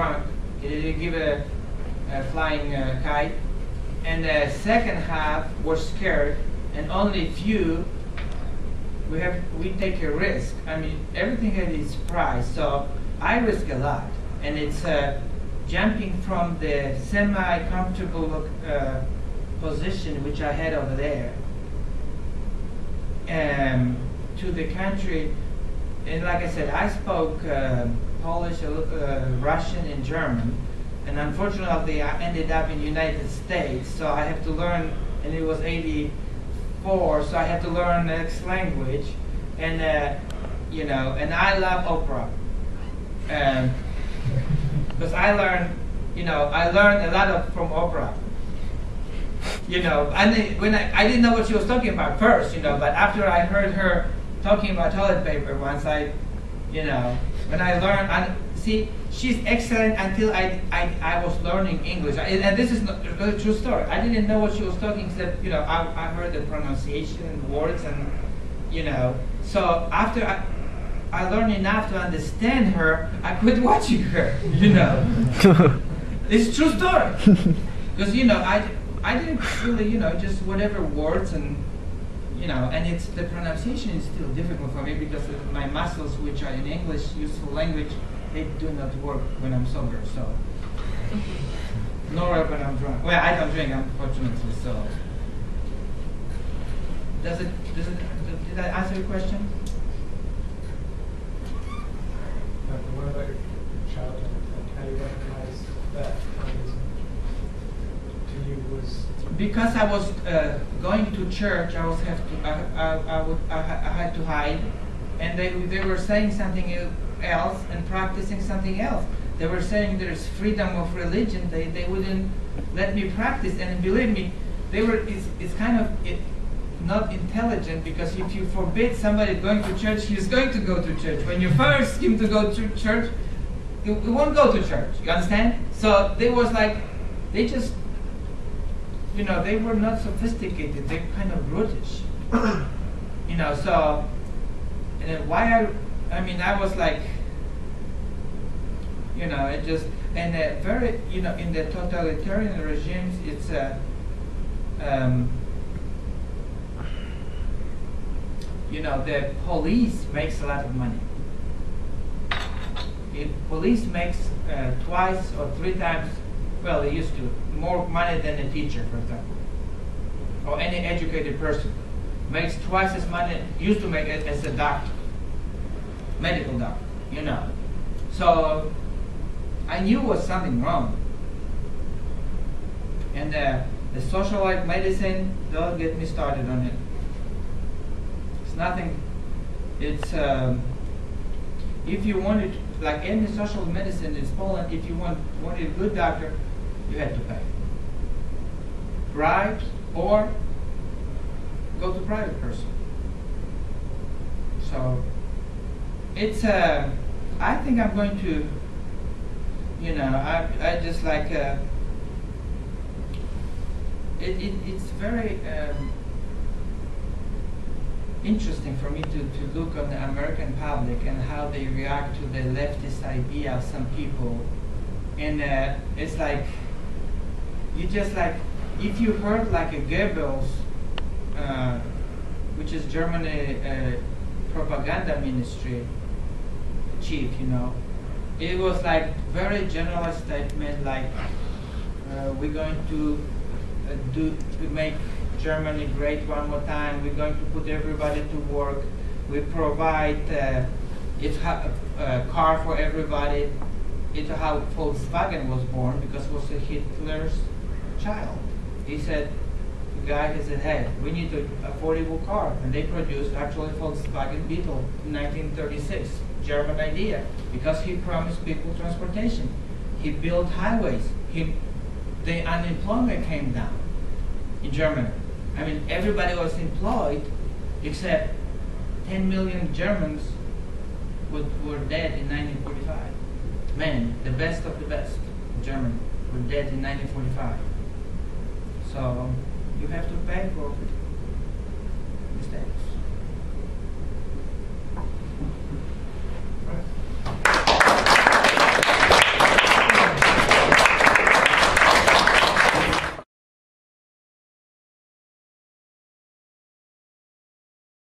drunk. He didn't give a flying kite. And the second half were scared, and only few. We take a risk. I mean, everything has its price. So I risk a lot, and it's jumping from the semi-comfortable position which I had over there to the country. And like I said, I spoke Polish, Russian, and German. And unfortunately, I ended up in the United States, so I have to learn, and it was 84, so I had to learn the next language. And, you know, and I love opera. Because I learned, you know, I learned a lot from opera. You know, I didn't know what she was talking about first, you know, but after I heard her talking about toilet paper once, you know, when I learned, see, she's excellent until I was learning English. And this is not a true story. I didn't know what she was talking, except, you know, I heard the pronunciation and words, and, you know, so after I learned enough to understand her, I quit watching her, you know. It's a true story. Because, you know, I didn't really, you know, just whatever words, and, you know, and it's, the pronunciation is still difficult for me because my muscles, which are in English, useful language, they do not work when I'm sober, so. Nor when I'm drunk. Well, I don't drink, unfortunately, so. Did I answer your question? What about your childhood? How do you recognize that communism to you was? Because I was going to church, I had to hide, and they were saying something else and practicing something else. They were saying there's freedom of religion. They wouldn't let me practice, and believe me, it's kind of not intelligent, because if you forbid somebody going to church, he's going to go to church. When you force him to go to church, he won't go to church. You understand? So they was like, they just, you know, they were not sophisticated. They're kind of brutish. You know, so and I was like, you know, it just, and very, you know, in the totalitarian regimes, it's you know, the police makes a lot of money. If police makes twice or three times, well, they used to, more money than a teacher, for example, or any educated person, makes twice as money, used to make it as a doctor, medical doctor, you know. So I knew was something wrong. And the social life medicine, don't get me started on it. It's nothing. It's if you wanted, like any social medicine in Poland, if you wanted a good doctor, you had to pay. Bribes or go to private person. So it's I think I'm going to, you know, I just like it's very interesting for me to look on the American public and how they react to the leftist idea of some people. And it's like, you just like, if you heard like a Goebbels, which is Germany propaganda ministry chief, you know, it was like very general statement like, we're going to make Germany great one more time. We're going to put everybody to work. We provide a car for everybody. It's how Volkswagen was born, because it was Hitler's child. He said, the guy said, hey, we need an affordable car. And they produced actually Volkswagen Beetle in 1936. German idea, because he promised people transportation. He built highways. The unemployment came down in Germany. I mean, everybody was employed except 10 million Germans were dead in 1945. Men, the best of the best in Germany, were dead in 1945. So you have to pay for mistakes.